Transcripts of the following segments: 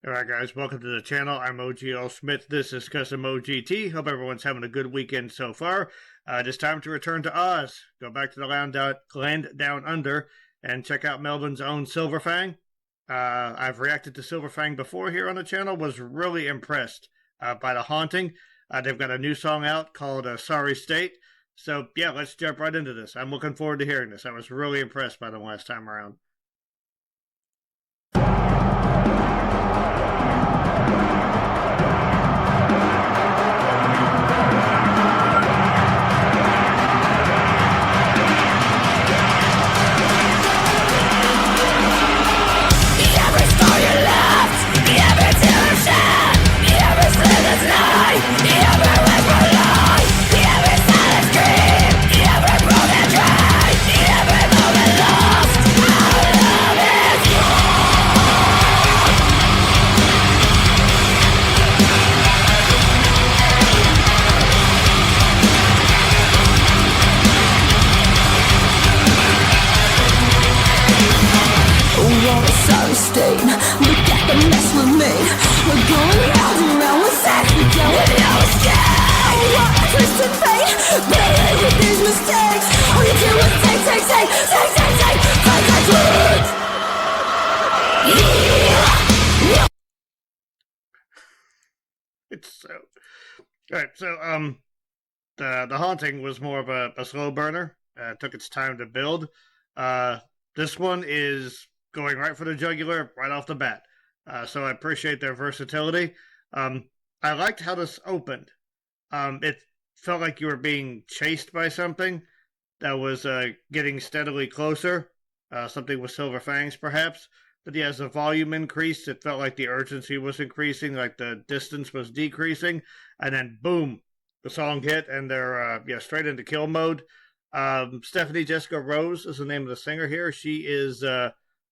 Alright guys, welcome to the channel. I'm OGL Schmitt. This is Custom OGT. Hope everyone's having a good weekend so far. It is time to return to Oz. Go back to the land down under and check out Melbourne's own SilverFang. I've reacted to SilverFang before here on the channel. Was really impressed by the haunting. They've got a new song out called Sorry State. So yeah, let's jump right into this. I'm looking forward to hearing this. I was really impressed by them last time around. Look at the mess we made. We're going round and round with sex. We go with no escape. What a twisted fate. Playing with these mistakes. All you do is take. It's so... Alright, so, the haunting was more of a slow burner. It took its time to build. This one is going right for the jugular right off the bat. So I appreciate their versatility. I liked how this opened. It felt like you were being chased by something that was getting steadily closer. Something with silver fangs, perhaps. But yeah, as the volume increased, it felt like the urgency was increasing, like the distance was decreasing. And then, boom, the song hit, and they're straight into kill mode. Stephanie Jessica Rose is the name of the singer here. She is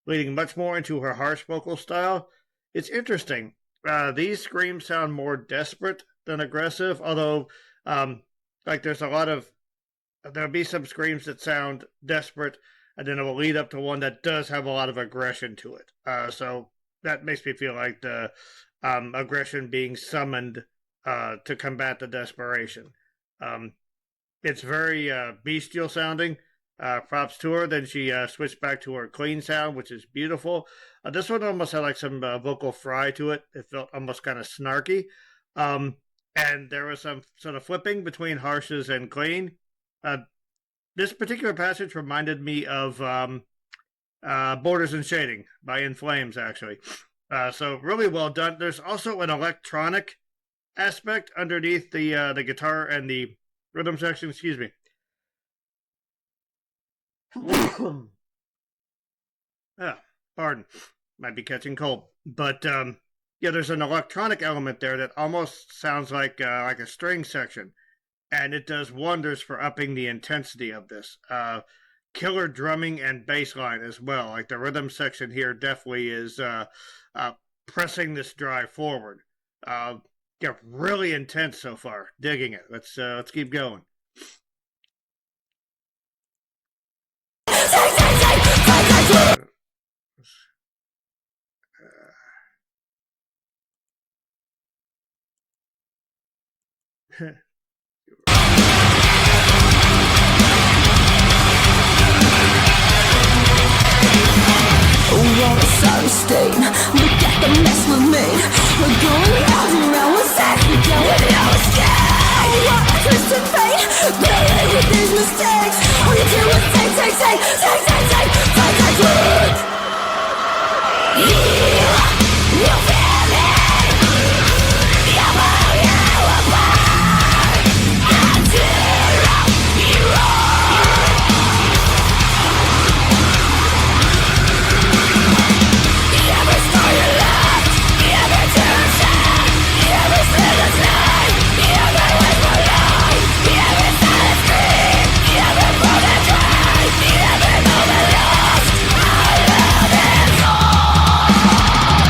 leading much more into her harsh vocal style. It's interesting. These screams sound more desperate than aggressive, although, there's a lot of... There'll be some screams that sound desperate, and then it will lead up to one that does have a lot of aggression to it. So that makes me feel like the aggression being summoned to combat the desperation. It's very bestial sounding. Props to her. Then she switched back to her clean sound, which is beautiful. This one almost had like some vocal fry to it. It felt almost kind of snarky. And there was some sort of flipping between harshes and clean. This particular passage reminded me of Borders and Shading by In Flames, actually. So really well done. There's also an electronic aspect underneath the guitar and the rhythm section. Excuse me. Pardon. Might be catching cold. But, there's an electronic element there that almost sounds like a string section. And it does wonders for upping the intensity of this. Killer drumming and bass line as well. Like the rhythm section here definitely is pressing this drive forward. Really intense so far. Digging it. Let's keep going. What a sorry state. Look at the mess we made. We're going round and round with sex. We go with no escape. What a twisted fate. Playing with these mistakes. All you do is take. You feel me. You will apart until you are. Every star you left, every turn sad, every sleepless night, every whisper lie, every silent scream, every broken cry, every moment lost. I love it all.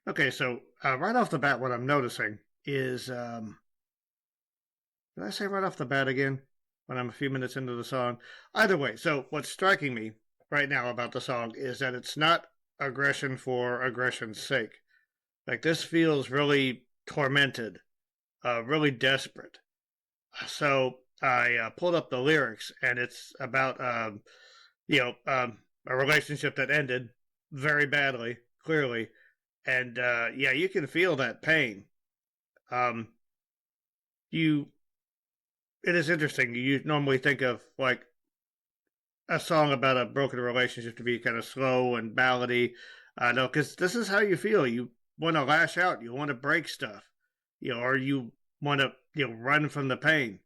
Okay, so right off the bat, what I'm noticing is, did I say right off the bat again when I'm a few minutes into the song? Either way, so what's striking me right now about the song is that it's not aggression for aggression's sake. Like, this feels really tormented, really desperate. So I pulled up the lyrics, and it's about, a relationship that ended very badly, clearly. And yeah, you can feel that pain. Um, you, it is interesting. You normally think of like a song about a broken relationship to be kind of slow and ballady. No, because this is how you feel. You want to lash out. You want to break stuff. Or you want to run from the pain.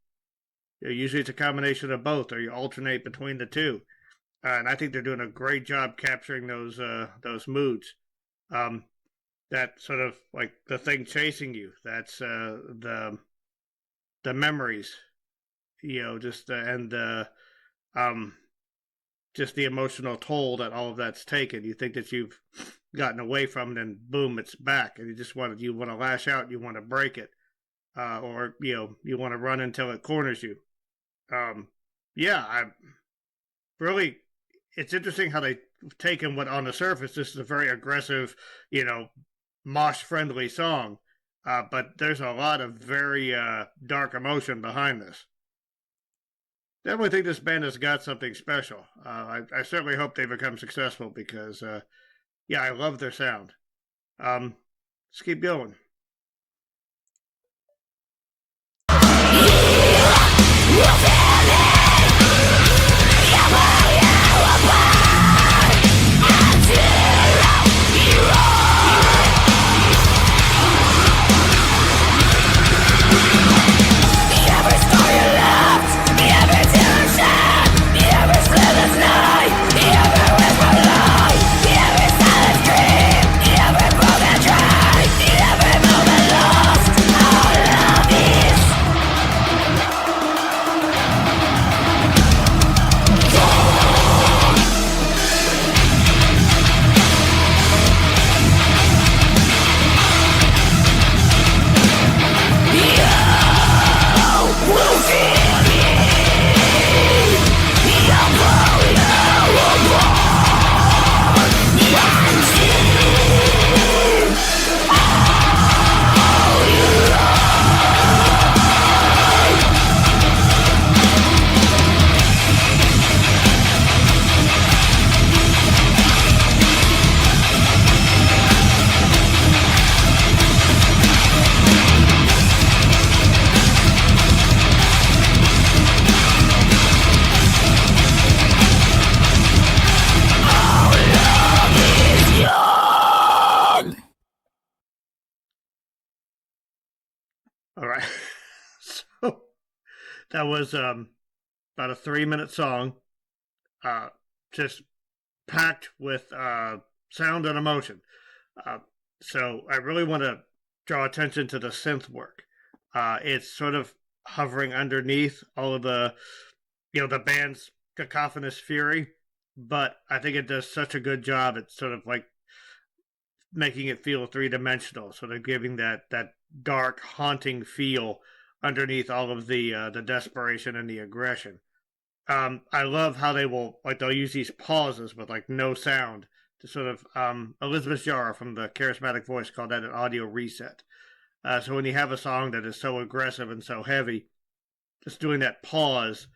Usually it's a combination of both, or you alternate between the two. And I think they're doing a great job capturing those moods. Um, that sort of like the thing chasing you. That's the memories, just and um, just the emotional toll that all of that's taken. You think that you've gotten away from it, and boom, it's back, and you want to lash out, you want to break it, or you want to run until it corners you. Yeah, I really. It's interesting how they taken what on the surface this is a very aggressive, mosh friendly song, but there's a lot of very dark emotion behind this. Definitely think this band has got something special. I certainly hope they become successful because, yeah, I love their sound. Let's keep going. All right. So that was about a 3-minute song, just packed with sound and emotion. Uh, so I really want to draw attention to the synth work. It's sort of hovering underneath all of the band's cacophonous fury, but I think it does such a good job at sort of like making it feel three-dimensional, sort of giving that dark, haunting feel underneath all of the desperation and the aggression. I love how they'll use these pauses with like no sound to sort of Elizabeth Jara from the Charismatic Voice called that an audio reset. So when you have a song that is so aggressive and so heavy, just doing that pause,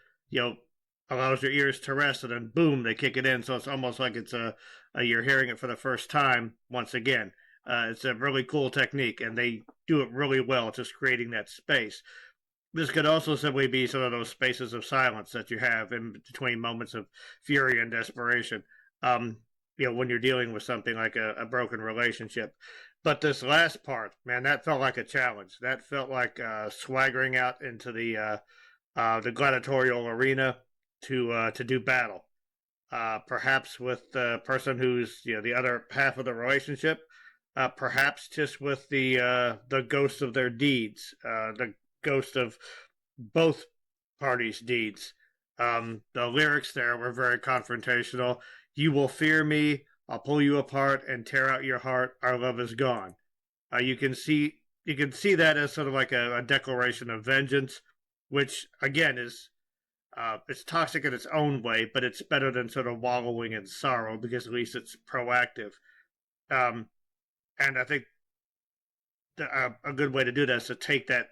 allows your ears to rest, and then boom, they kick it in. So it's almost like it's you're hearing it for the first time once again. It's a really cool technique, and they do it really well, just creating that space. This could also simply be sort of those spaces of silence that you have in between moments of fury and desperation. When you're dealing with something like a broken relationship. But this last part, man, that felt like a challenge. That felt like swaggering out into the gladiatorial arena to do battle. Perhaps with the person who's the other half of the relationship. Perhaps just with the ghost of their deeds, the ghost of both parties' deeds. The lyrics there were very confrontational. You will fear me I'll pull you apart and tear out your heart. Our love is gone. You can see that as sort of like a declaration of vengeance, which again is it's toxic in its own way, but it's better than sort of wallowing in sorrow because at least it's proactive. And I think a good way to do that is to take that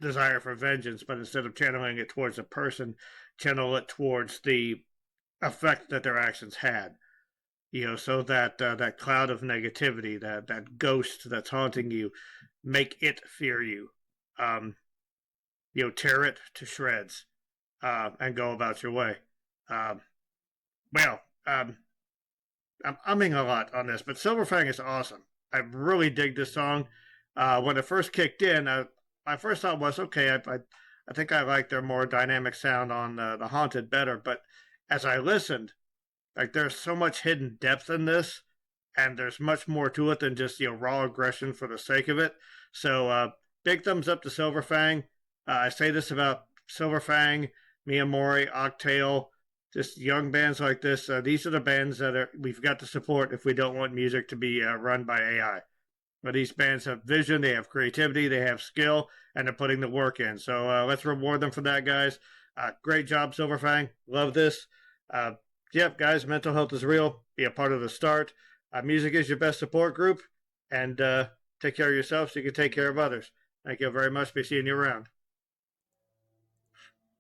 desire for vengeance, but instead of channeling it towards a person, channel it towards the effect that their actions had. So that that cloud of negativity, that ghost that's haunting you, make it fear you. Tear it to shreds, and go about your way. I'm umming a lot on this, but SilverFang is awesome. I really dig this song. When it first kicked in, my first thought was, okay, I think I like their more dynamic sound on the Haunted better, but as I listened, like there's so much hidden depth in this, and there's much more to it than just raw aggression for the sake of it. So big thumbs up to SilverFang. I say this about SilverFang, Miyamori, Octale, just young bands like this. These are the bands that we've got to support if we don't want music to be run by AI. But these bands have vision, they have creativity, they have skill, and they're putting the work in. So let's reward them for that, guys. Great job, SilverFang. Love this. Yep, guys, mental health is real. Be a part of the start. Music is your best support group. And take care of yourself so you can take care of others. Thank you very much. Be seeing you around.